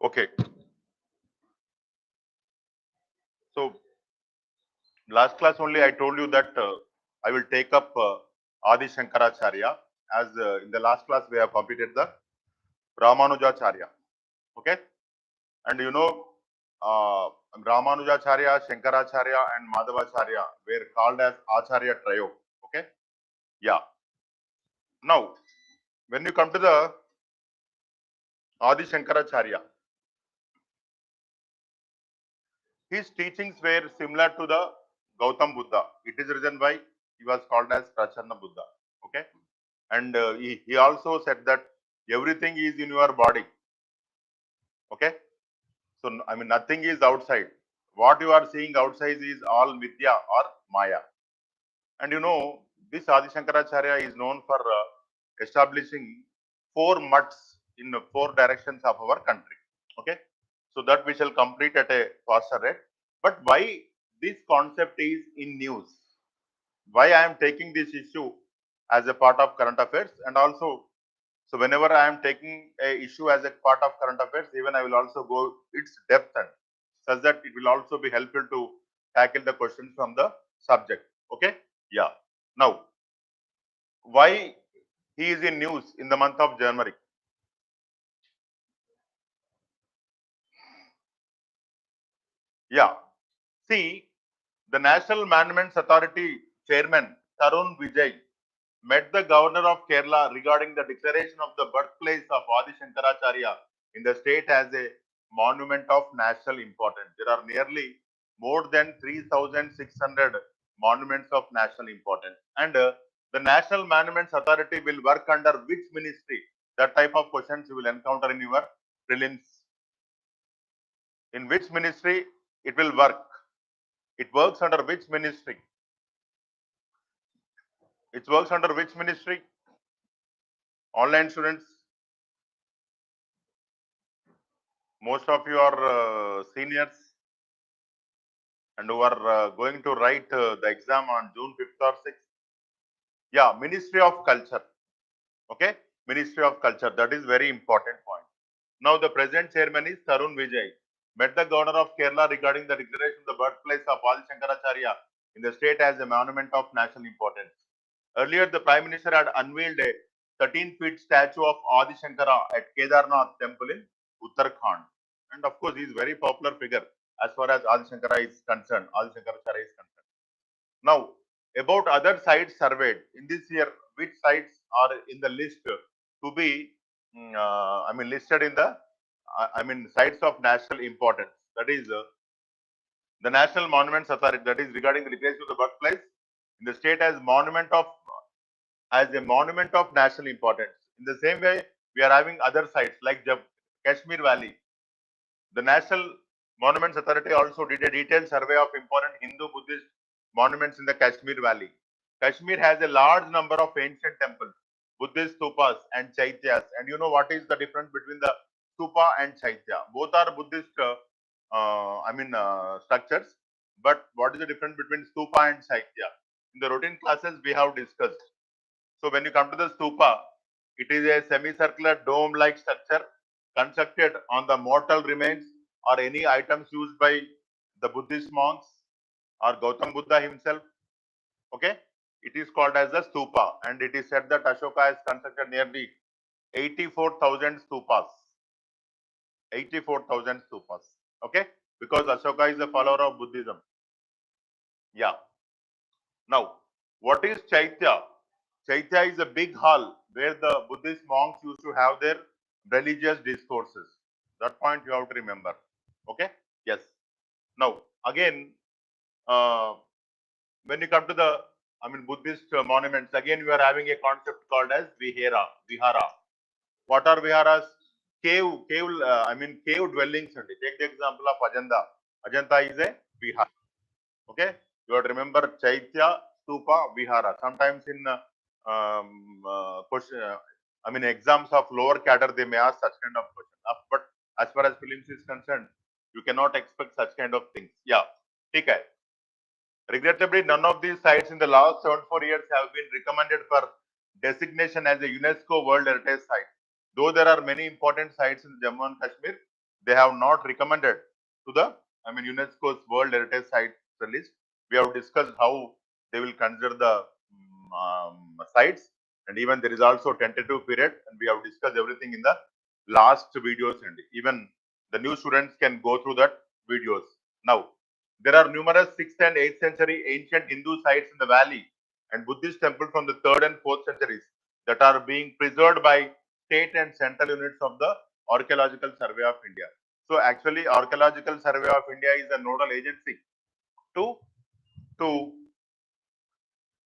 Okay. So last class only I told you that I will take up Adi Shankaracharya, as in the last class we have completed the Ramanujacharya. Okay. And you know, Ramanujacharya, Shankaracharya and Madhavacharya were called as Acharya trio. Okay. Yeah. Now, when you come to the Adi Shankaracharya, his teachings were similar to the Gautam Buddha. It is reason why he was called as Prachanna Buddha. Okay. And he also said that everything is in your body. Okay. So, I mean, nothing is outside. What you are seeing outside is all Vidya or Maya. And you know, this Adi Shankaracharya is known for establishing 4 mutts in 4 directions of our country. Okay. So that we shall complete at a faster rate. But why this concept is in news? Why I am taking this issue as a part of current affairs, and also, so whenever I am taking a issue as a part of current affairs, even I will also go its depth and such that it will also be helpful to tackle the questions from the subject. Okay. Yeah. Now, why he is in news in the month of January? Yeah. See, the National Monuments Authority Chairman Tarun Vijay met the Governor of Kerala regarding the declaration of the birthplace of Adi Shankaracharya in the state as a monument of national importance. There are nearly more than 3,600 monuments of national importance. And the National Monuments Authority will work under which ministry? That type of questions you will encounter in your prelims. In which ministry it will work? It works under which ministry? It works under which ministry? Online students, most of you are seniors and who are going to write the exam on June 5th or 6th. Yeah, Ministry of Culture. Okay, Ministry of Culture. That is very important point. Now, the present chairman is Tarun Vijay. Met the governor of Kerala regarding the declaration of the birthplace of Adi Shankaracharya in the state as a monument of national importance. Earlier, the Prime Minister had unveiled a 13-feet statue of Adi Shankara at Kedarnath temple in Uttarakhand. And of course, he is a very popular figure as far as Adi Shankara is concerned, Adi Shankaracharya is concerned. Now, about other sites surveyed in this year, which sites are in the list to be, listed in the, sites of national importance. That is the National Monuments Authority. That is regarding the declaration of the birthplace in the state as a monument of national importance. In the same way, we are having other sites like Kashmir Valley. The National Monuments Authority also did a detailed survey of important Hindu Buddhist monuments in the Kashmir Valley. Kashmir has a large number of ancient temples, Buddhist stupas and chaityas. And you know what is the difference between the stupa and chaitya? Both are Buddhist structures. But what is the difference between stupa and chaitya? In the routine classes, we have discussed. So when you come to the stupa, it is a semicircular dome-like structure constructed on the mortal remains or any items used by the Buddhist monks or Gautam Buddha himself. Okay, it is called as the stupa, and it is said that Ashoka has constructed nearly 84,000 stupas. 84,000 stupas. Okay, because Ashoka is a follower of Buddhism. Yeah. Now, what is Chaitya? Chaitya is a big hall where the Buddhist monks used to have their religious discourses. That point you have to remember. Okay? Yes. Now, again, when you come to the, Buddhist monuments, again, you are having a concept called as Vihara. What are Viharas? Cave dwellings. Take the example of Ajanta. Ajanta is a Vihara. Okay? You have to remember Chaitya, Stupa, Vihara. Sometimes in exams of lower cadre, they may ask such kind of question. But as far as prelims is concerned, you cannot expect such kind of things. Yeah. Okay. Regrettably, none of these sites in the last 74 years have been recommended for designation as a UNESCO World Heritage Site. Though there are many important sites in Jammu and Kashmir, they have not recommended to the, UNESCO's World Heritage Sites list. We have discussed how they will consider the sites, and even there is also tentative period, and we have discussed everything in the last videos, and even the new students can go through that videos. Now, there are numerous 6th and 8th century ancient Hindu sites in the valley and Buddhist temples from the 3rd and 4th centuries that are being preserved by state and central units of the Archaeological Survey of India. So actually, Archaeological Survey of India is a nodal agency to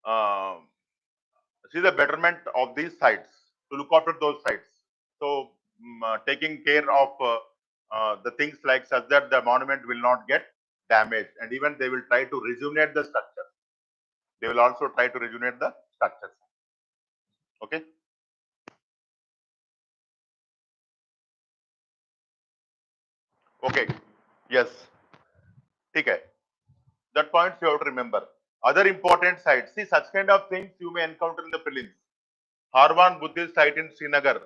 uh, see the betterment of these sites, to look after those sites. So taking care of the things like such that the monument will not get damaged, and even they will try to rejuvenate the structure. They will also try to rejuvenate the structures. Okay. Okay. Yes. Okay. That points you have to remember. Other important sites. See, such kind of things you may encounter in the prelims. Harwan Buddhist site in Srinagar,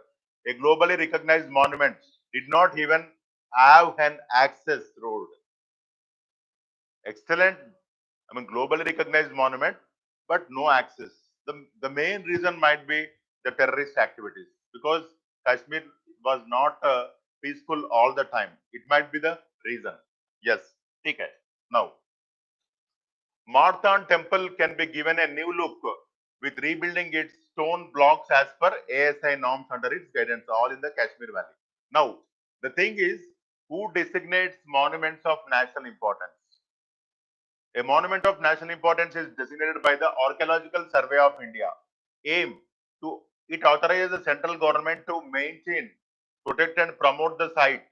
a globally recognized monument, did not even have an access road. Excellent, globally recognized monument, but no access. The main reason might be the terrorist activities, because Kashmir was not peaceful all the time. It might be the reason. Yes, okay. Now, Marthan temple can be given a new look with rebuilding its stone blocks as per ASI norms under its guidance, all in the Kashmir Valley. Now, the thing is, who designates monuments of national importance? A monument of national importance is designated by the Archaeological Survey of India. Aim to it authorizes the central government to maintain, protect, and promote the site,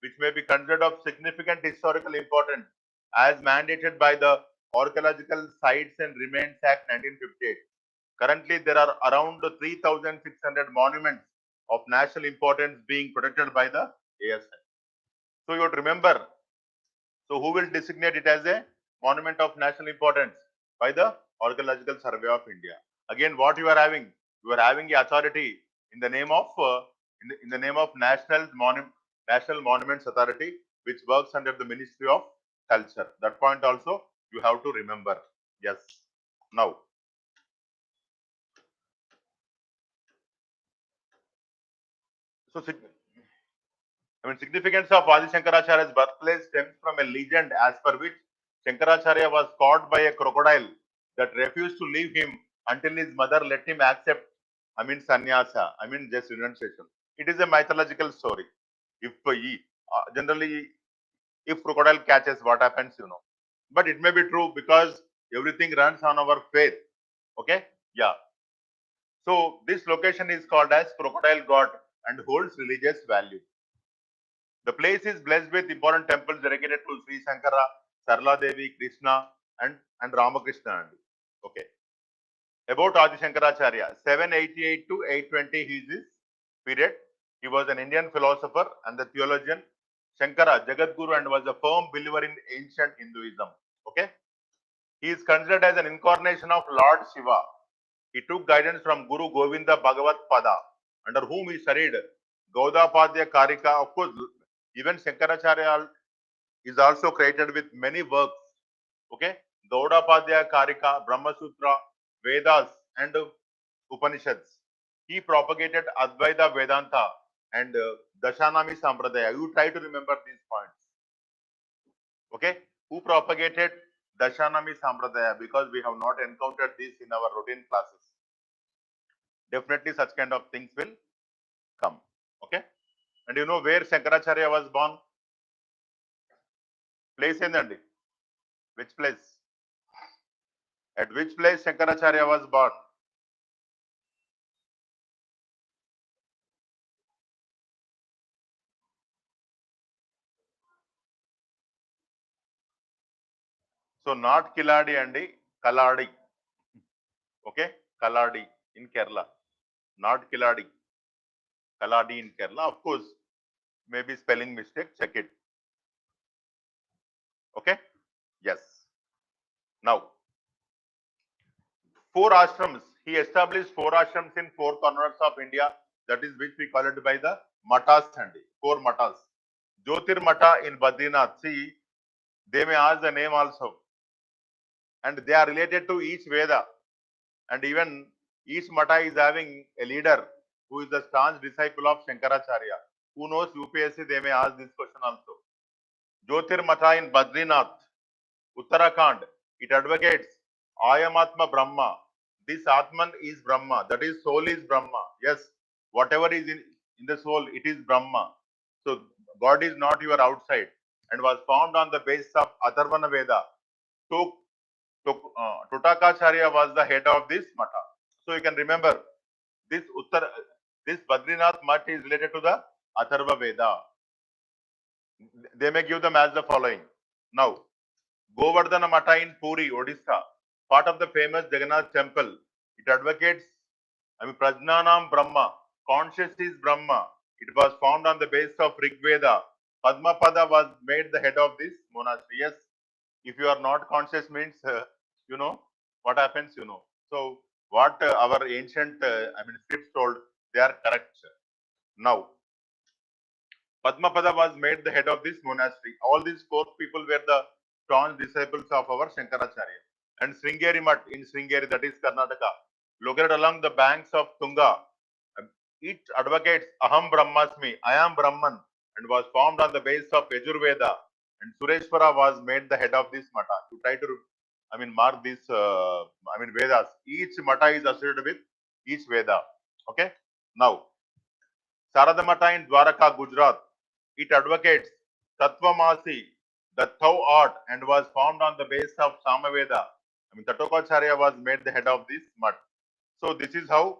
which may be considered of significant historical importance, as mandated by the Archaeological Sites and Remains Act 1958. Currently, there are around 3,600 monuments of national importance being protected by the ASI. So you have to remember. So who will designate it as a monument of national importance? By the Archaeological Survey of India. Again, what you are having? You are having the authority in the name of in the name of National Monuments Authority, which works under the Ministry of Culture. That point also you have to remember. Yes. Now, so significance of Adi Shankaracharya's birthplace stems from a legend as per which Shankaracharya was caught by a crocodile that refused to leave him until his mother let him accept, sannyasa, just renunciation. It is a mythological story. If generally, if crocodile catches, what happens, But it may be true because everything runs on our faith. Okay? Yeah. So this location is called as Crocodile God and holds religious value. The place is blessed with important temples dedicated to Sri Sankara, Sarla Devi, Krishna, and Ramakrishna. Okay. About Adi Shankaracharya, 788 to 820 is his period. He was an Indian philosopher and the theologian Shankara, Jagadguru, and was a firm believer in ancient Hinduism. Okay. He is considered as an incarnation of Lord Shiva. He took guidance from Guru Govinda Bhagavat Pada, under whom he studied Gaudapadya Karika. Of course, even Shankaracharya is also created with many works. Okay, Gaudapadya Karika, Brahma Sutra, Vedas, and Upanishads. He propagated Advaita Vedanta and Dashanami Sampradaya. You try to remember these points. Okay, who propagated Dashanami Sampradaya? Because we have not encountered this in our routine classes. Definitely such kind of things will come. Okay, and you know where Shankaracharya was born? Place endandi. Which place? At which place Shankaracharya was born? So not Kiladi andi, Kaladi. Okay, Kaladi in Kerala. Not Kiladi. Kaladi in Kerala. Of course, maybe spelling mistake. Check it. Okay. Yes. Now, four ashrams. He established four ashrams in four corners of India. That is which we call it by the matas andi. Four matas. Jyotirmata in Badrinath. See, they may ask the name also, and they are related to each Veda, and even each Mata is having a leader who is the staunch disciple of Shankaracharya. Who knows UPSC? They may ask this question also. Jyotirmata in Badrinath, Uttarakhand, it advocates Ayamatma Brahma. This Atman is Brahma, that is, soul is Brahma. Yes, whatever is in the soul, it is Brahma. So, God is not your outside, and was formed on the basis of Atharvana Veda. So, Tutakacharya was the head of this Mata. So, you can remember this this Badrinath Math is related to the Atharva Veda. They may give them as the following. Now, Govardhana Mata in Puri, Odisha, part of the famous Jagannath temple. It advocates, Prajnanam Brahma, conscious is Brahma. It was found on the basis of Rig Veda. Padmapada was made the head of this monastery. Yes, if you are not conscious means, you know, what happens, you know. So, what our ancient, scripts told, they are correct. Now, Padmapada was made the head of this monastery. All these four people were the staunch disciples of our Shankaracharya. And Sringeri Mutt in Sringeri, that is Karnataka, located along the banks of Tunga. It advocates Aham Brahmasmi, I am Brahman, and was formed on the basis of Yajurveda. And Sureshwara was made the head of this Mata. To try to, mark these, Vedas. Each Mata is associated with each Veda. Okay. Now, Sarada Mata in Dwaraka, Gujarat. It advocates Tattvamasi, that thou art, and was formed on the basis of Samaveda. Tatokacharya was made the head of this Mutt. So this is how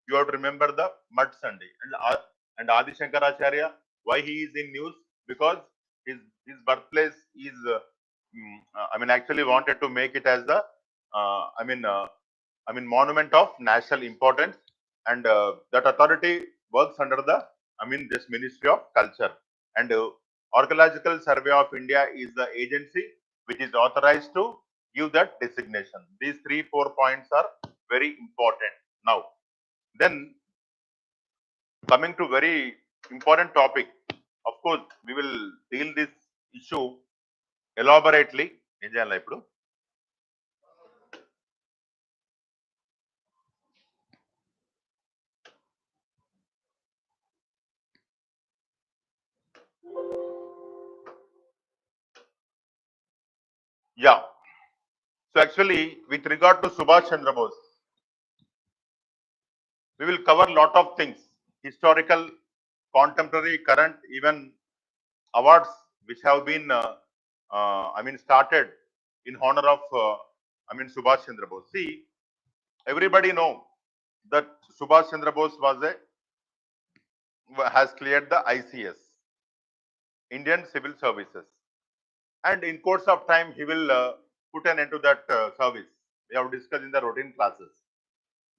you have to remember the Mutt Sunday. And Adi Shankaracharya, why he is in news? Because his birthplace is, actually wanted to make it as the, monument of national importance, and that authority works under the, this Ministry of Culture. And Archaeological Survey of India is the agency which is authorized to give that designation. These 3-4 points are very important. Now, then coming to very important topic, of course, we will deal this issue elaborately. Yeah. So actually, with regard to Subhash Chandra Bose, we will cover lot of things: historical, contemporary, current, even awards which have been, started in honor of, Subhash Chandra Bose. See, everybody know that Subhash Chandra Bose has cleared the ICS, Indian Civil Services, and in course of time he will put an end to that service. We have discussed in the routine classes.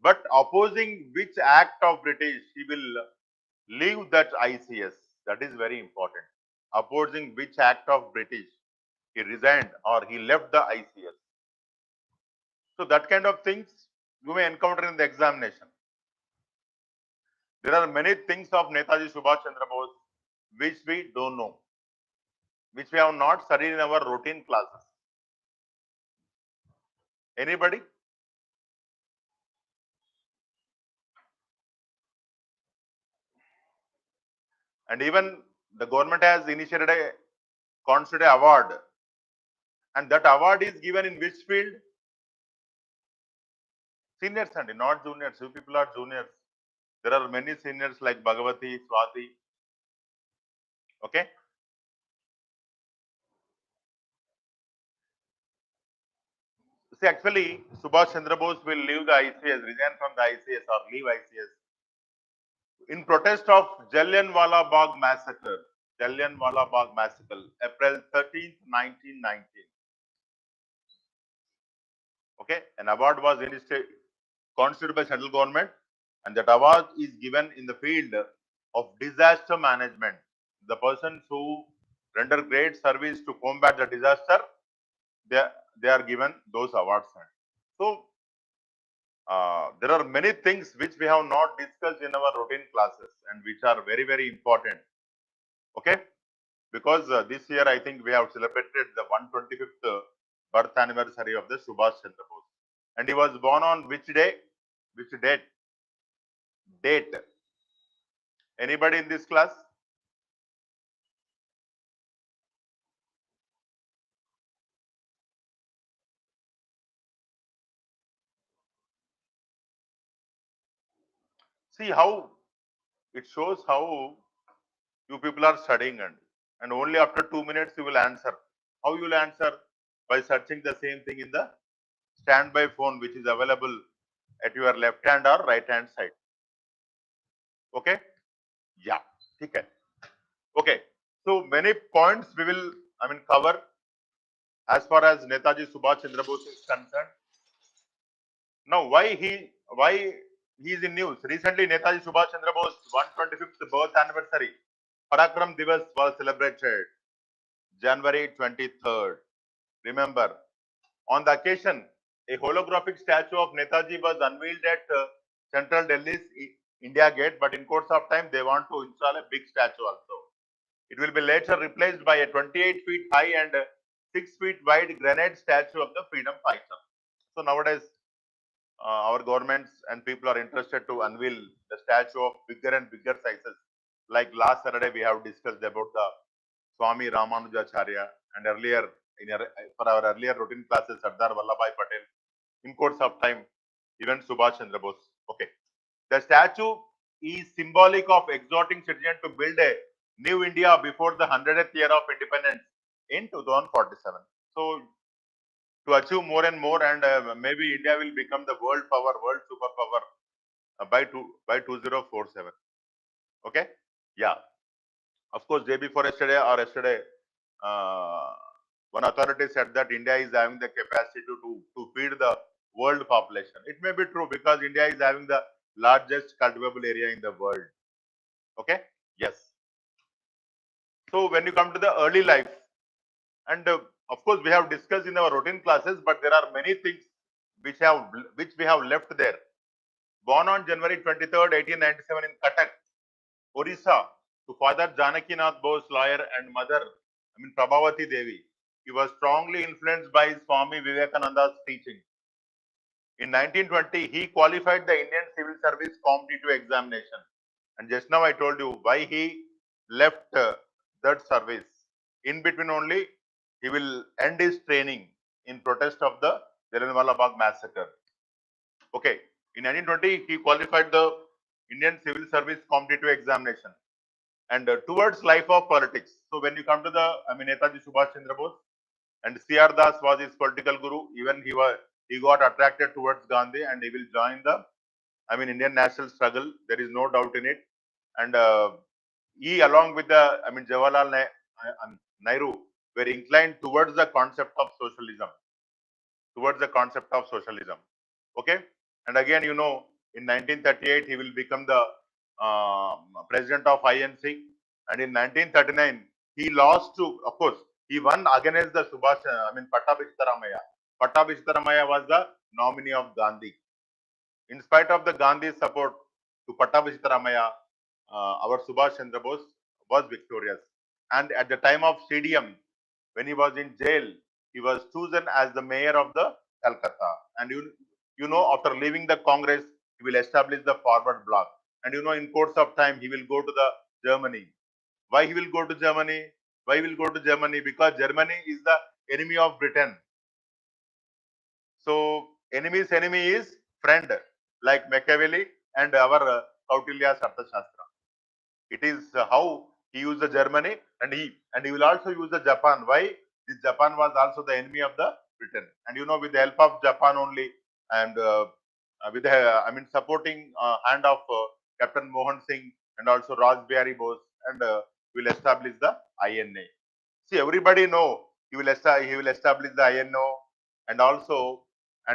But opposing which act of British he will leave that ICS? That is very important. Opposing which act of British he resigned or he left the ICS? So that kind of things you may encounter in the examination. There are many things of Netaji Subhash Chandra Bose which we don't know, which we have not studied in our routine classes. Anybody? And even the government has initiated a constituted award, and that award is given in which field? Seniors, and not juniors. You people are juniors. There are many seniors like Bhagavati, Swati. Okay. See, actually, Subhash Chandra Bose will leave the ICS, resign from the ICS or leave ICS in protest of Jallianwala Bagh massacre. Jallianwala Bagh massacre, April 13th, 1919. Okay, an award was constituted by central government, and that award is given in the field of disaster management. The persons who render great service to combat the disaster, they are given those awards. So, there are many things which we have not discussed in our routine classes and which are very, very important. Okay. because this year I think we have celebrated the 125th birth anniversary of the Subhash Chandra Bose. And he was born on which day? Which date? Date. Anybody in this class? See how it shows how you people are studying, and only after 2 minutes you will answer. How you will answer? By searching the same thing in the standby phone which is available at your left hand or right hand side. Okay? Yeah. Okay. Okay. So many points we will cover as far as Netaji Subhash Chandra Bose is concerned. Now why he is in news? Recently Netaji Subhash Chandra Bose 125th birth anniversary Parakram Divas was celebrated January 23rd. Remember, on the occasion, a holographic statue of Netaji was unveiled at Central Delhi's India Gate, but in course of time, they want to install a big statue also. It will be later replaced by a 28 feet high and 6 feet wide granite statue of the freedom fighter. So nowadays, our governments and people are interested to unveil the statue of bigger and bigger sizes. Like last Saturday, we have discussed about the Swami Ramanujacharya, and earlier for our earlier routine classes, Sardar Vallabhai Patel. In course of time, even Subhash Chandra Bose. Okay, the statue is symbolic of exhorting citizens to build a new India before the 100th year of independence in 2047. So to achieve more and more, and maybe India will become the world power, world superpower by 2047. Okay, yeah. Of course, day before yesterday or yesterday, uh, one authority said that India is having the capacity to feed the world population. It may be true because India is having the largest cultivable area in the world. Okay? Yes. So when you come to the early life, and of course we have discussed in our routine classes, but there are many things which we have left there. Born on January 23rd, 1897 in Cuttack, Orissa, to father Janakinath Bose, lawyer, and mother, Prabhavati Devi. He was strongly influenced by Swami Vivekananda's teaching. In 1920, he qualified the Indian Civil Service competitive examination. And just now I told you why he left that service. In between only, he will end his training in protest of the Jallianwala Bagh massacre. Okay, in 1920, he qualified the Indian Civil Service competitive examination. And towards life of politics. So when you come to the, Netaji Subhash Chandra Bose, and C.R. Das was his political guru. Even he got attracted towards Gandhi, and he will join the, Indian national struggle. There is no doubt in it. And he, along with the, Jawaharlal Nehru, were inclined towards the concept of socialism. Okay, and again, in 1938 he will become the president of INC, and in 1939 he lost to, of course, he won against the Subhash, Pattabhi Sitaramaya was the nominee of Gandhi. In spite of the Gandhi support to Pattabhi Sitaramaya, our Subhash Chandra Bose was victorious. And at the time of CDM, when he was in jail, he was chosen as the mayor of the Calcutta. And after leaving the Congress, he will establish the forward bloc. And in course of time, he will go to the Germany. Why he will go to Germany? Because Germany is the enemy of Britain. So enemy's enemy is friend, like Machiavelli and our Kautilya's Arthashastra. It is how he used the Germany, and he will also use the Japan. Why? This Japan was also the enemy of the Britain, and with the help of Japan only, and with the supporting hand of Captain Mohan Singh and also Raj Bihari Bose, and will establish the INA. See, everybody know he will establish the INO, and also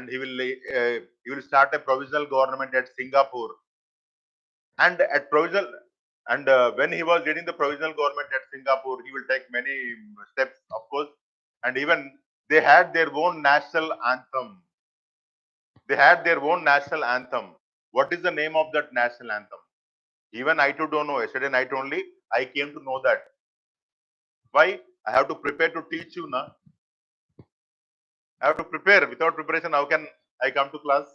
he will start a provisional government at Singapore, and at provisional. And when he was leading the provisional government at Singapore, he will take many steps, of course. And even they had their own national anthem. What is the name of that national anthem? Even I too don't know. Yesterday night only, I came to know that. Why? I have to prepare to teach you now. I have to prepare. Without preparation, how can I come to class?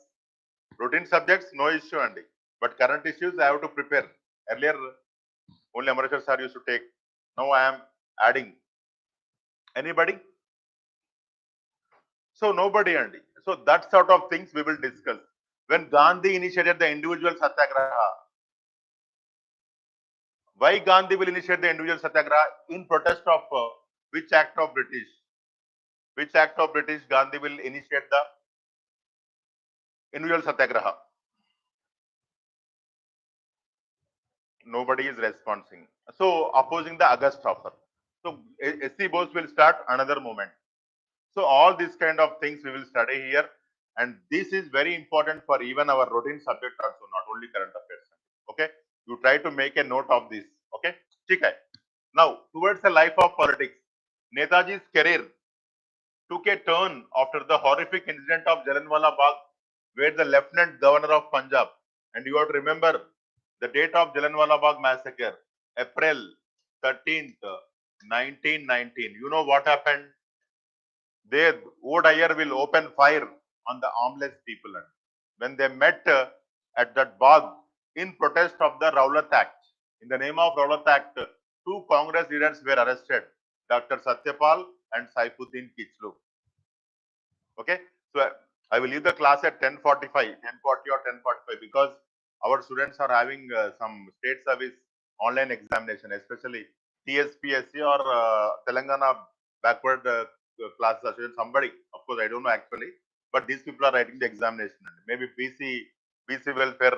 Routine subjects, no issue, Andy. But current issues, I have to prepare. Earlier, only Amarashar sir used to take. Now I am adding. Anybody? So nobody, Andy. So that sort of things we will discuss. When Gandhi initiated the individual satyagraha, why Gandhi will initiate the individual satyagraha in protest of which act of British? Which act of British Gandhi will initiate the individual satyagraha? Nobody is responding. So opposing the August offer. So SC Bose will start another moment. So all these kind of things we will study here, and this is very important for even our routine subject also, not only current affairs. Okay, you try to make a note of this. Okay, okay. Now towards the life of politics, Netaji's career took a turn after the horrific incident of Jallianwala Bagh, where the Lieutenant Governor of Punjab, and you have to remember the date of Jallianwala Bagh massacre, April 13th, 1919. You know what happened? There, O'Dwyer will open fire on the armless people. And when they met at that Bagh in protest of the Rowlatt Act, in the name of Rowlatt Act, two Congress leaders were arrested, Dr. Satyapal and Saifuddin Kichlu. Okay, so I will leave the class at 10:45, 10:40 or 10:45 because our students are having some state service online examination, especially TSPSC or Telangana backward class association. Somebody, of course, I don't know actually, but these people are writing the examination. Maybe BC welfare.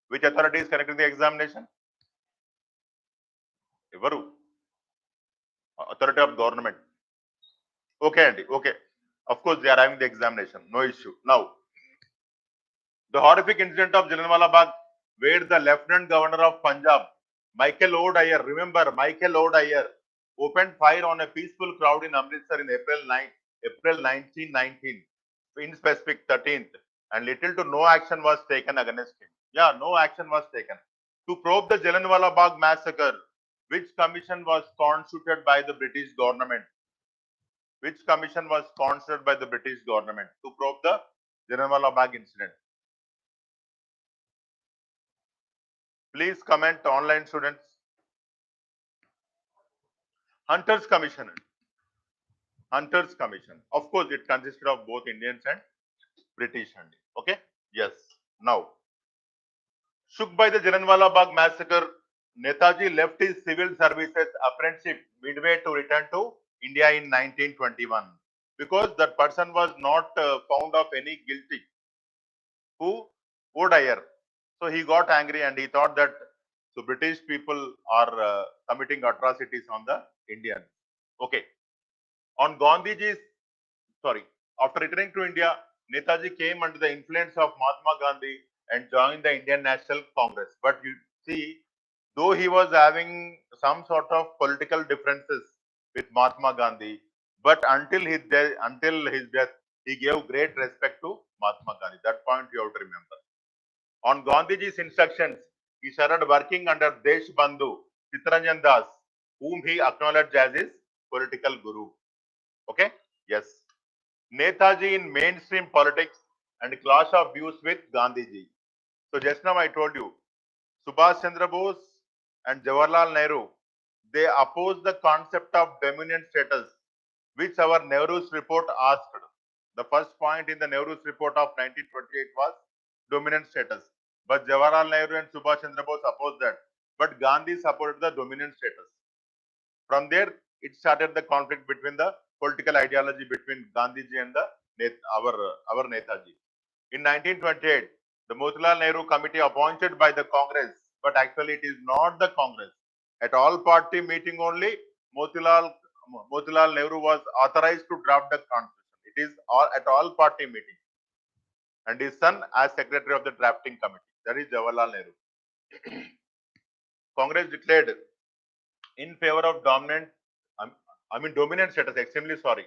Which authority is conducting the examination? Evaru? Authority of government. Okay, Andy. Okay. Of course, they are having the examination. No issue. Now, the horrific incident of Jallianwala Bagh, where the Lieutenant Governor of Punjab, Michael O'Dwyer, remember Michael O'Dwyer, opened fire on a peaceful crowd in Amritsar in April 1919, in specific 13th, and little to no action was taken against him. Yeah, no action was taken. To probe the Jallianwala Bagh massacre, which commission was constituted by the British government? Which commission was constituted by the British government to probe the Jallianwala Bagh incident? Please comment, online students. Hunter's Commission. Hunter's Commission. Of course, it consisted of both Indians and British. Okay? Yes. Now, shook by the Jallianwala Bagh massacre, Netaji left his civil services apprenticeship midway to return to India in 1921 because that person was not found of any guilty. Who? O'Dwyer. So he got angry and he thought that so British people are committing atrocities on the Indians. Okay. On Gandhiji's, after returning to India, Netaji came under the influence of Mahatma Gandhi and joined the Indian National Congress. But you see, though he was having some sort of political differences with Mahatma Gandhi, but until his death, he gave great respect to Mahatma Gandhi. That point you have to remember. On Gandhiji's instructions, he started working under Deshbandhu Chittaranjan Das, whom he acknowledged as his political guru. Okay? Yes. Netaji in mainstream politics and clash of views with Gandhiji. So just now I told you, Subhash Chandra Bose and Jawaharlal Nehru, they opposed the concept of dominant status, which our Nehru's report asked. The first point in the Nehru's report of 1928 was dominant status. But Jawaharlal Nehru and Subhash Chandra Bose opposed that. But Gandhi supported the dominant status. From there, it started the conflict between the political ideology between Gandhiji and our Netaji. In 1928, the Motilal Nehru Committee appointed by the Congress, but actually it is not the Congress. At all party meeting only, Motilal Nehru was authorized to draft the constitution. It is at all party meeting. And his son as secretary of the drafting committee. That is Jawaharlal Nehru. Congress declared in favor of dominant status, extremely sorry.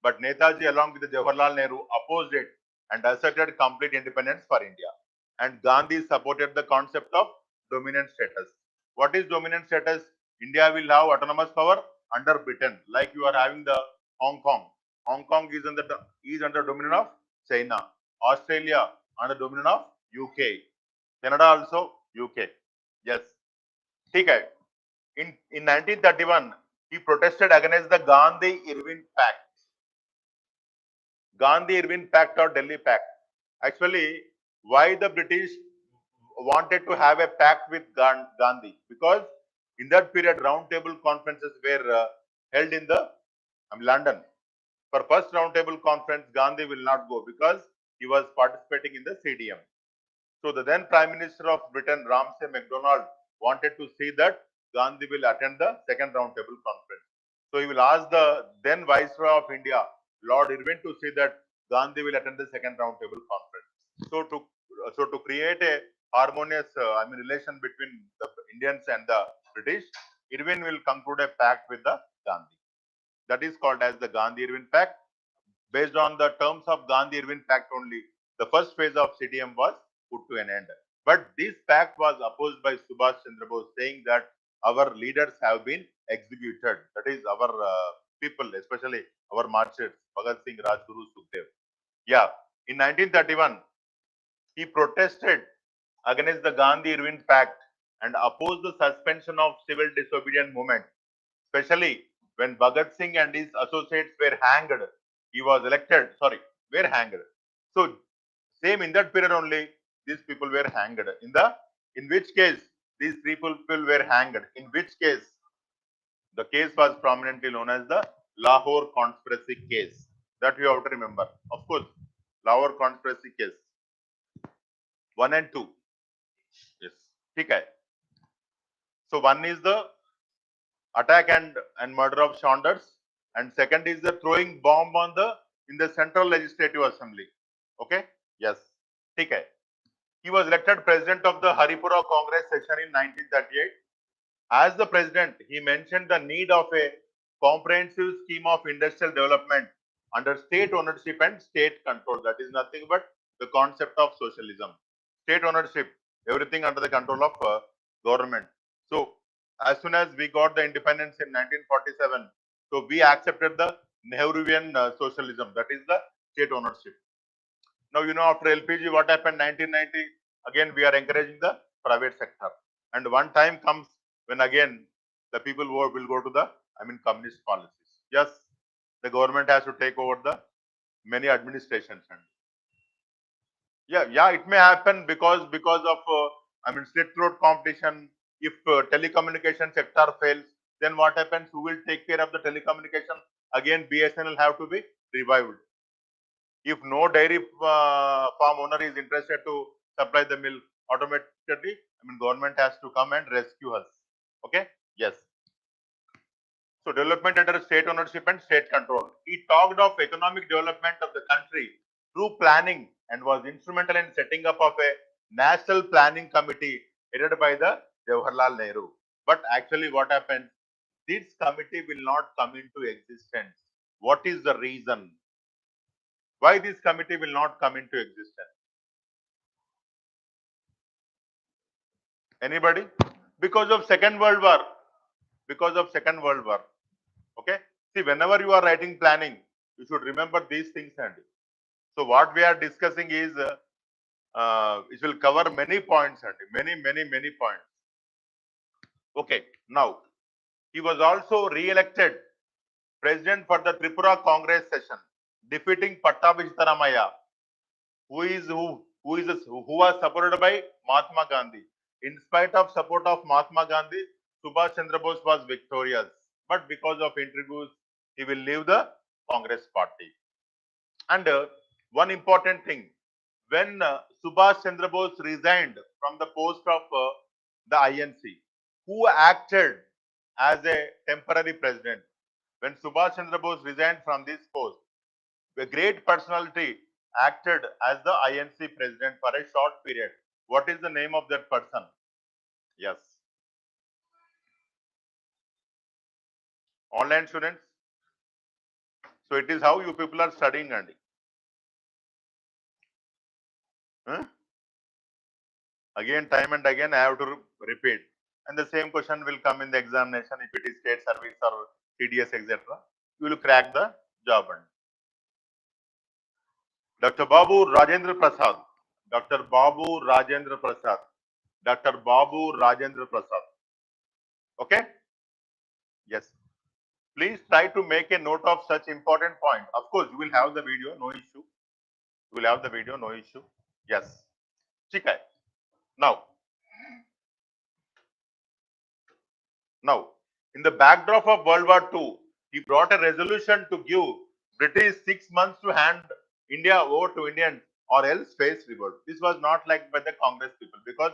But Netaji along with the Jawaharlal Nehru opposed it and asserted complete independence for India. And Gandhi supported the concept of dominant status. What is dominant status? India will have autonomous power under Britain. Like you are having the Hong Kong. Hong Kong is under dominion of China. Australia under dominion of UK. Canada also UK. Yes. Okay. In 1931, he protested against the Gandhi-Irwin Pact. Gandhi-Irwin Pact or Delhi Pact. Actually, why the British wanted to have a pact with Gandhi? Because in that period, round-table conferences were held in London. For first round-table conference, Gandhi will not go because he was participating in the CDM. So the then Prime Minister of Britain, Ramsay MacDonald, wanted to see that Gandhi will attend the second round-table conference. So he will ask the then Viceroy of India, Lord Irwin, to see that Gandhi will attend the second round-table conference. So to create a harmonious, relation between the Indians and the British, Irwin will conclude a pact with the Gandhi. That is called as the Gandhi-Irwin Pact. Based on the terms of Gandhi-Irwin Pact only, the first phase of CDM was put to an end. But this pact was opposed by Subhash Chandra Bose, saying that our leaders have been executed. That is our people, especially our martyrs, Bhagat Singh, Rajguru, Sukhdev. Yeah, in 1931, he protested against the Gandhi-Irwin Pact and opposed the suspension of civil disobedience movement, especially when Bhagat Singh and his associates were hanged. He was elected, were hanged. So, same in that period only, these people were hanged. In which case, these three people were hanged. In which case, the case was prominently known as the Lahore conspiracy case. That you have to remember. Of course, Lahore conspiracy case. 1 and 2. Yes. Okay. So, one is the attack and murder of Saunders, and second is the throwing bomb on in the Central Legislative Assembly. Okay? Yes. Okay. He was elected president of the Haripura Congress session in 1938. As the president, he mentioned the need of a comprehensive scheme of industrial development under state ownership and state control. That is nothing but the concept of socialism. State ownership, everything under the control of government. So, as soon as we got the independence in 1947, so we accepted the Nehruvian socialism, that is the state ownership. Now, after LPG, what happened 1990? Again, we are encouraging the private sector. And one time comes when again the people will go to the, communist policies. Yes, the government has to take over the many administrations. Yeah, it may happen because of slit throat competition. If telecommunication sector fails, then what happens? Who will take care of the telecommunication? Again, BSNL have to be revived. If no dairy farm owner is interested to supply the milk, automatically, government has to come and rescue us. Okay? Yes. So development under state ownership and state control. He talked of economic development of the country through planning and was instrumental in setting up of a national planning committee headed by the Jawaharlal Nehru. But actually what happened? This committee will not come into existence. What is the reason? Why this committee will not come into existence? Anybody? Because of Second World War. Because of Second World War. Okay? See, whenever you are writing planning, you should remember these things. And so what we are discussing is, it will cover many points and many points. Okay, now, he was also re-elected president for the Tripura Congress session, defeating Pattabhishtaramaya, who was supported by Mahatma Gandhi. In spite of support of Mahatma Gandhi, Subhash Chandra Bose was victorious. But because of intrigues, he will leave the Congress party. And one important thing, when Subhash Chandra Bose resigned from the post of the INC, who acted as a temporary president? When Subhash Chandra Bose resigned from this post, a great personality acted as the INC president for a short period. What is the name of that person? Yes. Online students. So it is how you people are studying, Andy. Huh? Again, time and again, I have to repeat. And the same question will come in the examination if it is state service or TDS, etc. You will crack the job. And Dr. Babu Rajendra Prasad. Dr. Babu Rajendra Prasad. Dr. Babu Rajendra Prasad. Okay? Yes. Please try to make a note of such important point. Of course, you will have the video, no issue. You will have the video, no issue. Yes. Okay. Now, in the backdrop of World War II, he brought a resolution to give British 6 months to hand India over to Indians or else face revolt. This was not liked by the Congress people because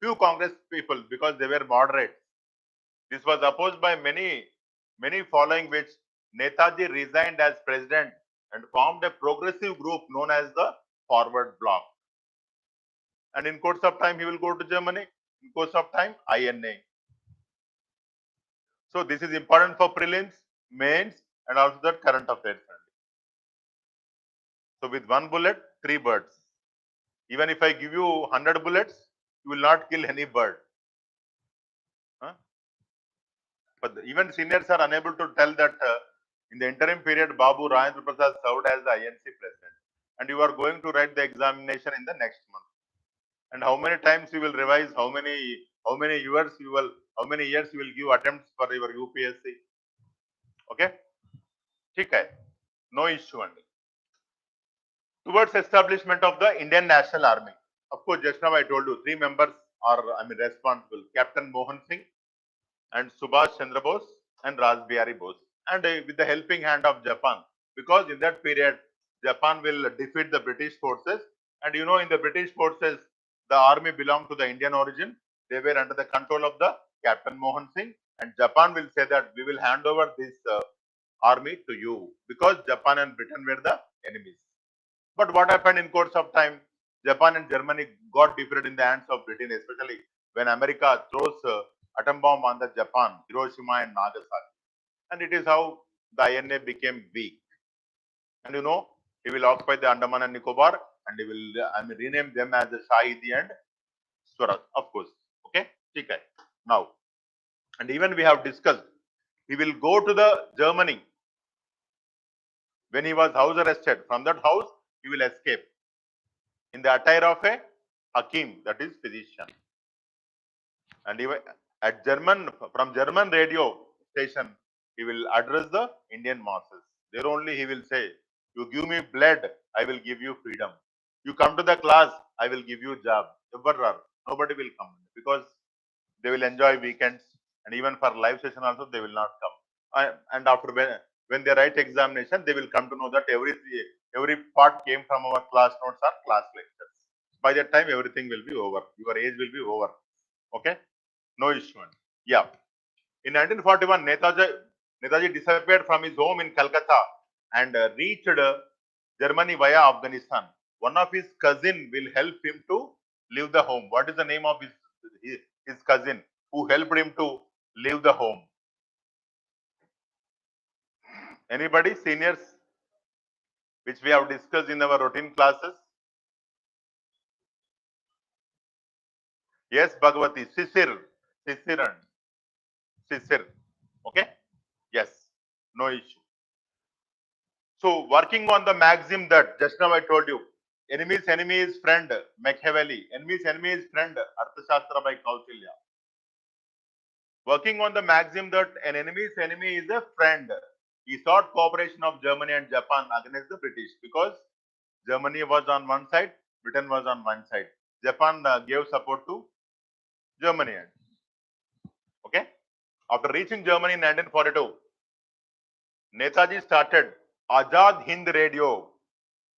few Congress people, because they were moderate. This was opposed by many following which Netaji resigned as president and formed a progressive group known as the Forward Bloc. And in course of time, he will go to Germany. In course of time, INA. So this is important for prelims, mains, and also the current affairs. So with one bullet, 3 birds. Even if I give you 100 bullets, you will not kill any bird. Huh? But even seniors are unable to tell that in the interim period, Babu Rajendra Prasad served as the INC president. And you are going to write the examination in the next month. And how many times you will revise, how many years you will give attempts for your UPSC. Okay? Okay. No issue. Towards establishment of the Indian National Army. Of course, just now I told you 3 members are responsible. Captain Mohan Singh and Subhash Chandra Bose and Raj Bihari Bose. And with the helping hand of Japan. Because in that period, Japan will defeat the British forces. And you know, in the British forces, the army belonged to the Indian origin. They were under the control of the Captain Mohan Singh. And Japan will say that we will hand over this army to you. Because Japan and Britain were the enemies. But what happened in course of time? Japan and Germany got defeated in the hands of Britain, especially when America throws atom bomb on the Japan, Hiroshima and Nagasaki. And it is how the INA became weak. And you know, he will occupy the Andaman and Nicobar and he will rename them as the Shahidi and Swaraj, of course. Okay? Okay. Now, and even we have discussed, he will go to the Germany when he was house arrested. From that house, he will escape in the attire of a Hakim, that is physician. And even at from German radio station, he will address the Indian masses. There only he will say, you give me blood, I will give you freedom. You come to the class, I will give you job. Nobody will come because they will enjoy weekends and even for live session also they will not come. And after when they write examination, they will come to know that every part came from our class notes or class lectures. By that time, everything will be over. Your age will be over. Okay? No issue. Yeah. In 1941, Netaji disappeared from his home in Calcutta and reached Germany via Afghanistan. One of his cousin will help him to leave the home. What is the name of his cousin who helped him to leave the home? Anybody? Seniors? Which we have discussed in our routine classes? Yes, Bhagavati. Sisir. Okay? Yes. No issue. So, working on the maxim that just now I told you, enemy's enemy is friend, Machiavelli. Enemy's enemy is friend, Arthashastra by Kautilya. Working on the maxim that an enemy's enemy is a friend, he sought cooperation of Germany and Japan against the British because Germany was on one side, Britain was on one side. Japan gave support to Germany. Okay? After reaching Germany in 1942, Netaji started Azad Hind Radio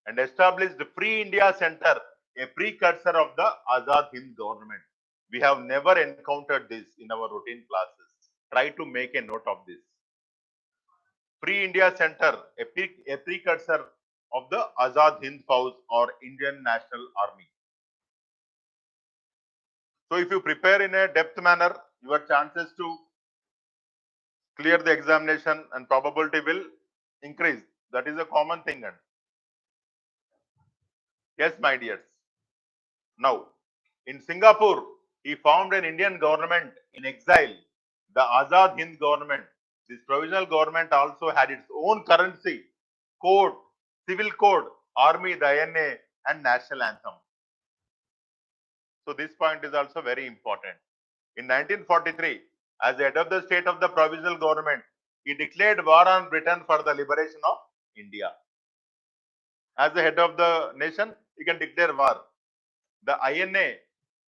and established the Free India Center, a precursor of the Azad Hind government. We have never encountered this in our routine classes. Try to make a note of this. Free India Center, a precursor of the Azad Hind Fauj or Indian National Army. So if you prepare in a depth manner, your chances to clear the examination and probability will increase. That is a common thing. Yes, my dears. Now, in Singapore, he formed an Indian government in exile, the Azad Hind government. This provisional government also had its own currency, code, civil code, army, the INA, and national anthem. So this point is also very important. In 1943, as the head of the state of the provisional government, he declared war on Britain for the liberation of India. As the head of the nation, he can declare war. The INA,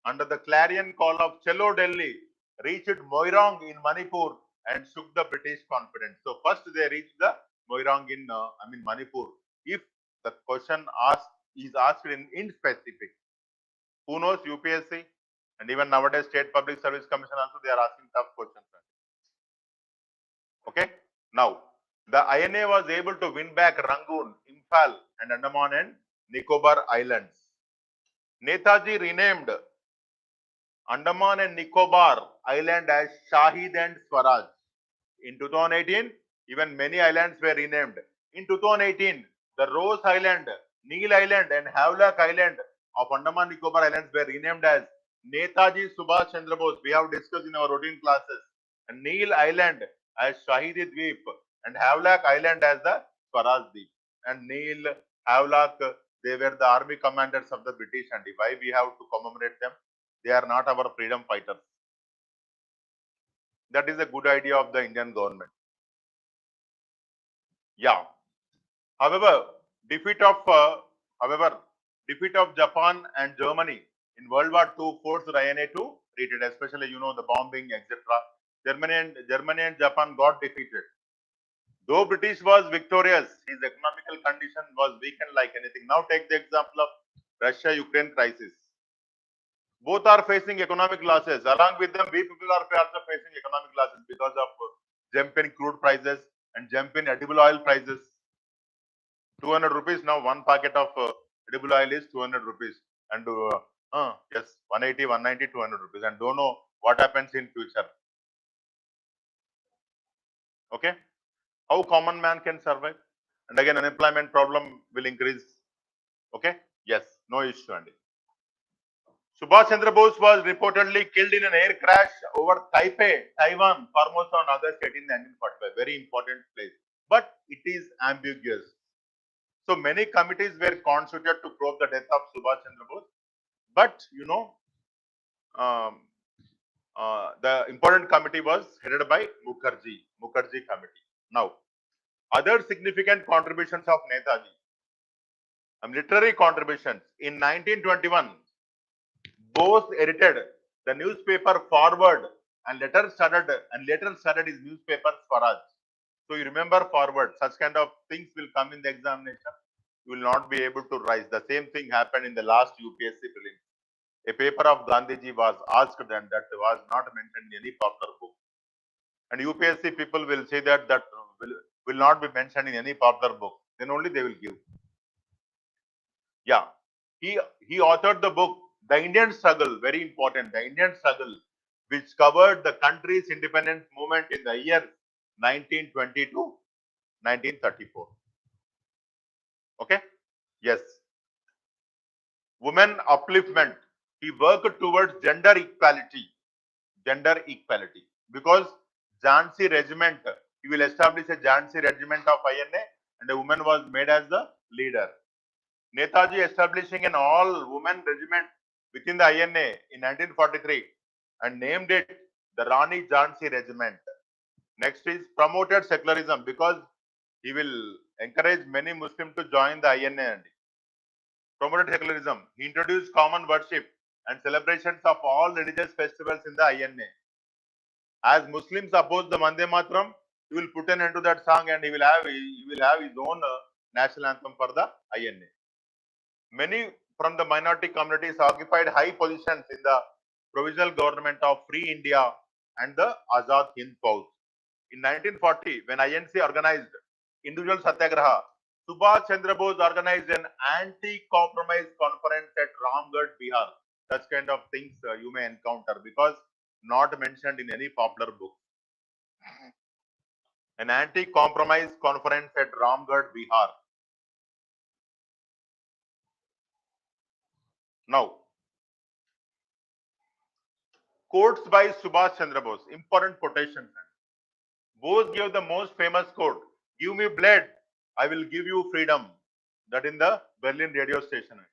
under the clarion call of Chalo Delhi, reached Moirang in Manipur and shook the British confidence. So first they reached the Moirang in Manipur. If the question is asked in specific, who knows, UPSC and even nowadays State Public Service Commission also, they are asking tough questions. Okay. Now the INA was able to win back Rangoon, Imphal, and Andaman and Nicobar Islands. Netaji renamed Andaman and Nicobar Island as Shahid and Swaraj. In 2018, even many islands were renamed. In 2018, the Rose Island, Neil Island, and Havelock Island of Andaman Nicobar Islands were renamed as Netaji Subhash Chandra Bose. We have discussed in our routine classes. And Neil Island as Shahidi Dweep, and Havelock Island as the Swaraj Dweep. And Neil, Havelock, they were the army commanders of the British, and why we have to commemorate them? They are not our freedom fighters. That is a good idea of the Indian government. Yeah. However, defeat of Japan and Germany in World War II forced the INA to retreat, especially the bombing, etc. Germany and Japan got defeated. Though British was victorious, his economical condition was weakened like anything. Now take the example of Russia-Ukraine crisis. Both are facing economic losses. Along with them, we people are also facing economic losses because of jump in crude prices and jump in edible oil prices. 200 rupees now, one packet of edible oil is 200 rupees. And yes, 180, 190, 200 rupees. And don't know what happens in future. Okay. How common man can survive? And again, unemployment problem will increase. Okay. Yes, no issue. Andy. Subhash Chandra Bose was reportedly killed in an air crash over Taipei, Taiwan, Formosa, and other state in 1945. Very important place. But it is ambiguous. So many committees were constituted to probe the death of Subhash Chandra Bose. But the important committee was headed by Mukherjee committee. Now, other significant contributions of Netaji. Literary contributions. In 1921, Bose edited the newspaper Forward and later started his newspaper Swaraj. So you remember Forward, such kind of things will come in the examination. You will not be able to rise. The same thing happened in the last UPSC prelims. A paper of Gandhiji was asked and that was not mentioned in any popular book. And UPSC people will say that will not be mentioned in any popular book. Then only they will give. Yeah. He authored the book The Indian Struggle, very important, The Indian Struggle, which covered the country's independence movement in the year 1920 to 1934. Okay? Yes. Women upliftment. He worked towards gender equality. Because Jhansi regiment, he will establish a Jhansi regiment of INA and a woman was made as the leader. Netaji establishing an all-women regiment within the INA in 1943 and named it the Rani Jhansi Regiment. Next is promoted secularism because he will encourage many Muslims to join the INA. Promoted secularism. He introduced common worship and celebrations of all religious festivals in the INA. As Muslims oppose the Vande Mataram, he will put an end to that song and he will have his own national anthem for the INA. Many from the minority communities occupied high positions in the provisional government of Free India and the Azad Hind Fauj. In 1940, when INC organized individual satyagraha, Subhash Chandra Bose organized an anti-compromise conference at Ramgarh, Bihar. Such kind of things you may encounter because not mentioned in any popular book. An anti-compromise conference at Ramgarh, Bihar. Now, quotes by Subhash Chandra Bose, important quotations. Bose gave the most famous quote, "Give me blood, I will give you freedom." That in the Berlin radio station.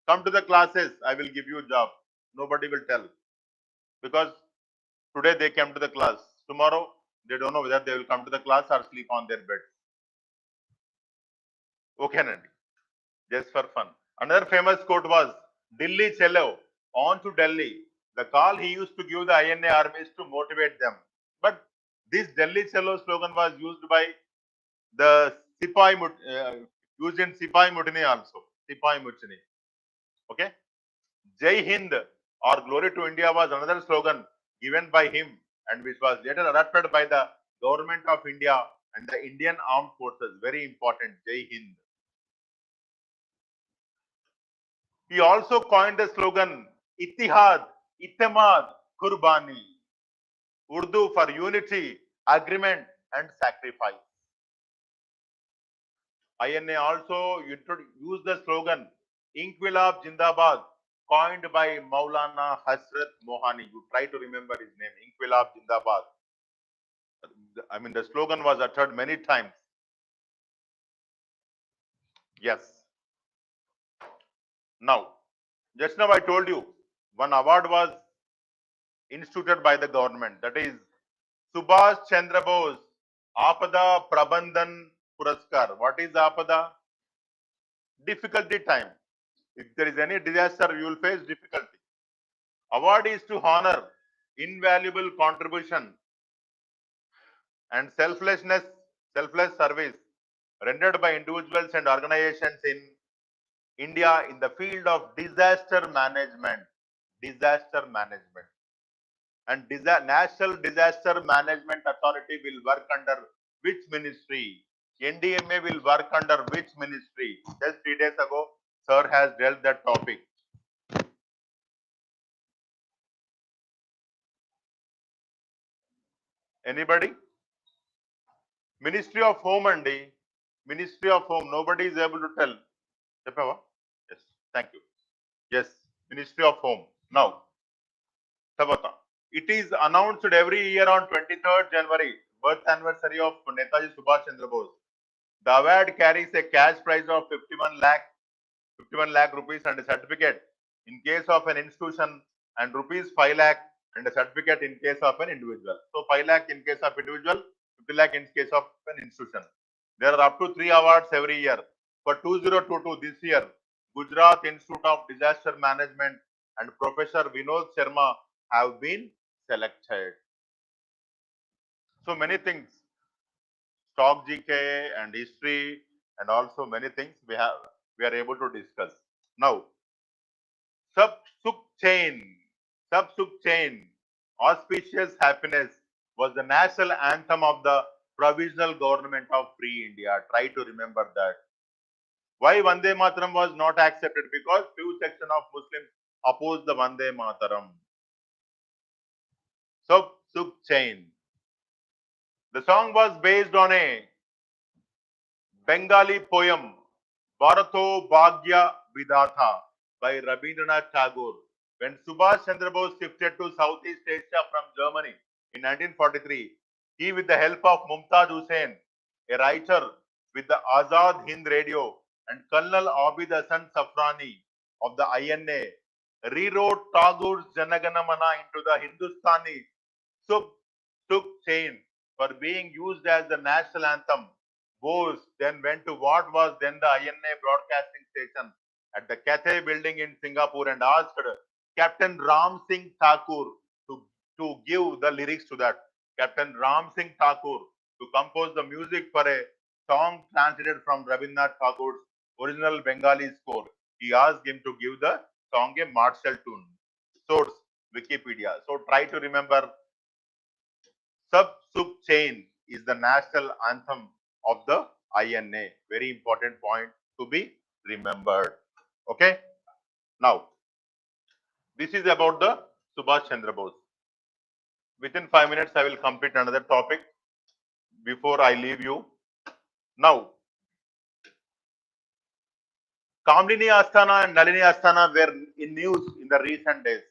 Come to the classes, I will give you a job. Nobody will tell. Because today they came to the class. Tomorrow, they don't know whether they will come to the class or sleep on their bed. Okay, Nandi. Just for fun. Another famous quote was, "Delhi Chalo, on to Delhi." The call he used to give the INA armies to motivate them. But this Delhi Chalo slogan was used by the used in Sipai Mutiny also. Sipai Mutiny. Okay. Jai Hind or Glory to India was another slogan given by him and which was later adopted by the government of India and the Indian Armed Forces. Very important, Jai Hind. He also coined the slogan Ittihad, Ittemad, Kurbani, Urdu for unity, agreement, and sacrifice. INA also used the slogan Inquilab Jindabad, coined by Maulana Hasrat Mohani. You try to remember his name, Inquilab Jindabad. I mean, the slogan was uttered many times. Yes. Now, just now I told you, one award was instituted by the government. That is Subhash Chandra Bose Apada Prabandhan Puraskar. What is Apada? Difficulty time. If there is any disaster, you will face difficulty. Award is to honor invaluable contribution and selfless service rendered by individuals and organizations in India in the field of disaster management. Disaster management. And National Disaster Management Authority will work under which ministry? NDMA will work under which ministry? Just 3 days ago, sir has dealt that topic. Anybody? Ministry of Home Andi. Ministry of Home. Nobody is able to tell. Yes. Thank you. Yes. Ministry of Home. Now, Tabata. It is announced every year on 23rd January, birth anniversary of Netaji Subhash Chandra Bose. The award carries a cash prize of 51 lakh rupees and a certificate in case of an institution and rupees 5 lakh and a certificate in case of an individual. So 5 lakh in case of individual, 50 lakh in case of an institution. There are up to 3 awards every year. For 2022 this year, Gujarat Institute of Disaster Management and Professor Vinod Sharma have been selected. So many things, stock GK and history and also many things we are able to discuss. Now, Sub Sukh Chain, Auspicious Happiness was the national anthem of the provisional government of Free India. Try to remember that. Why Vande Mataram was not accepted? Because few section of Muslims opposed the Vande Mataram. Sub Sukh Chain. The song was based on a Bengali poem, Bharato Bhagya Vidhatha by Rabindranath Tagore. When Subhash Chandra Bose shifted to Southeast Asia from Germany in 1943, he, with the help of Mumtaz Hussain, a writer with the Azad Hind Radio, and Colonel Abid Hassan Safrani of the INA, rewrote Tagore's Janagana Mana into the Hindustani Sub Sukh Chain for being used as the national anthem. Bose then went to what was then the INA broadcasting station at the Cathay building in Singapore and asked Captain Ram Singh Thakur to give the lyrics to that. Captain Ram Singh Thakur to compose the music for a song translated from Rabindranath Tagore's original Bengali score. He asked him to give the song a martial tune. Source Wikipedia. So try to remember Sub Sukh Chain is the national anthem of the INA. Very important point to be remembered. Okay. Now, this is about the Subhash Chandra Bose. Within 5 minutes, I will complete another topic before I leave you. Now, Kamlini Asthana and Nalini Asthana were in news in the recent days.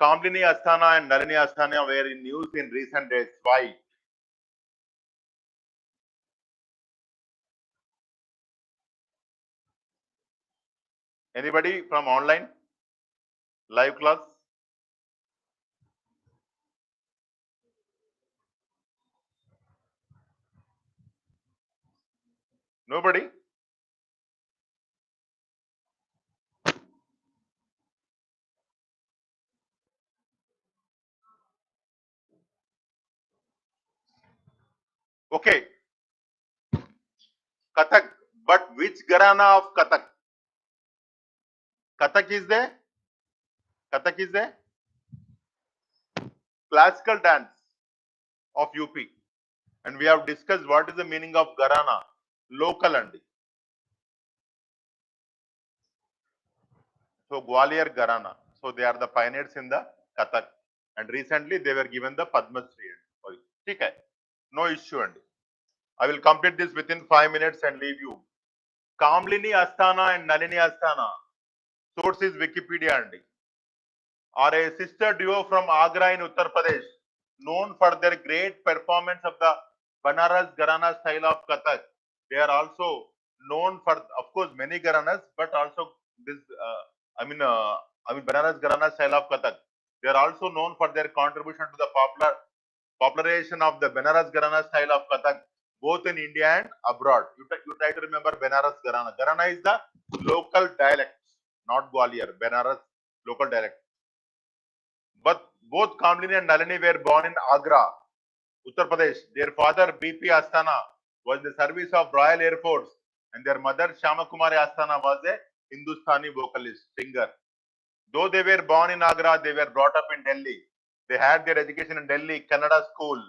Kamlini Asthana and Nalini Asthana were in news in recent days. Why? Anybody from online? Live class? Nobody? Okay, Kathak. But which Gharana of Kathak? Kathak is the Kathak is the classical dance of UP. And we have discussed what is the meaning of Gharana. Local and so Gwalior Gharana. So they are the pioneers in the Kathak. And recently they were given the Padma Shri. Okay. No issue. And I will complete this within 5 minutes and leave you. Kamlini Asthana and Nalini Asthana. Source is Wikipedia and are a sister duo from Agra in Uttar Pradesh, known for their great performance of the Banaras Gharana style of Kathak. They are also known for, of course, many Gharanas, but also this, Banaras Gharana style of Kathak. They are also known for their contribution to the popularization of the Banaras Gharana style of Kathak, both in India and abroad. You try to remember Banaras Gharana. Gharana is the local dialect, not Gwalior. Banaras local dialect. But both Kamlini and Nalini were born in Agra, Uttar Pradesh. Their father, B.P. Asthana, was in the service of Royal Air Force, and their mother, Shamakumari Asthana, was a Hindustani vocalist, singer. Though they were born in Agra, they were brought up in Delhi. They had their education in Delhi Kannada School,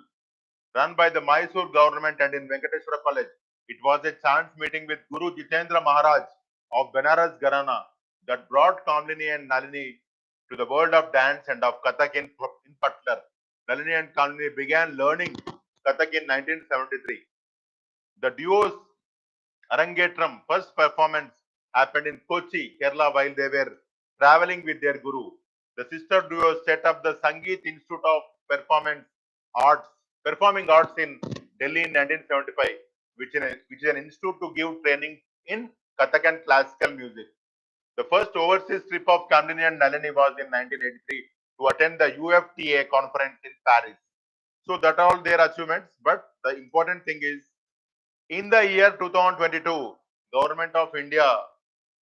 run by the Mysore government and in Venkateshwara College. It was a chance meeting with Guru Jitendra Maharaj of Banaras Gharana that brought Kamlini and Nalini to the world of dance and of Kathak in particular. Nalini and Kamlini began learning Kathak in 1973. The duo's Arangetram first performance happened in Kochi, Kerala, while they were traveling with their guru. The sister duo set up the Sangeet Institute of Arts, Performing Arts in Delhi in 1975, which is an institute to give training in Kathak and classical music. The first overseas trip of Kamlini and Nalini was in 1983 to attend the UFTA conference in Paris. So that are all their achievements. But the important thing is, in the year 2022, Government of India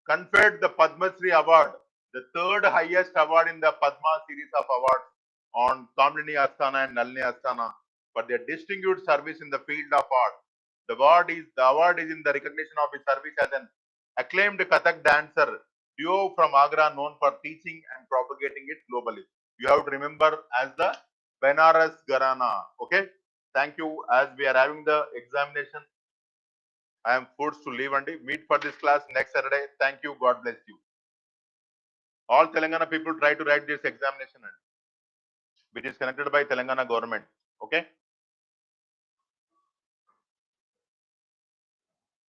conferred the Padma Shri Award, the third highest award in the Padma series of awards, on Kamlini Asthana and Nalini Asthana for their distinguished service in the field of art. The award is in the recognition of his service as an acclaimed Kathak dancer duo from Agra, known for teaching and propagating it globally. You have to remember as the Benares Gharana. Okay. Thank you. As we are having the examination, I am forced to leave and meet for this class next Saturday. Thank you. God bless you. All Telangana people try to write this examination, which is connected by Telangana government. Okay.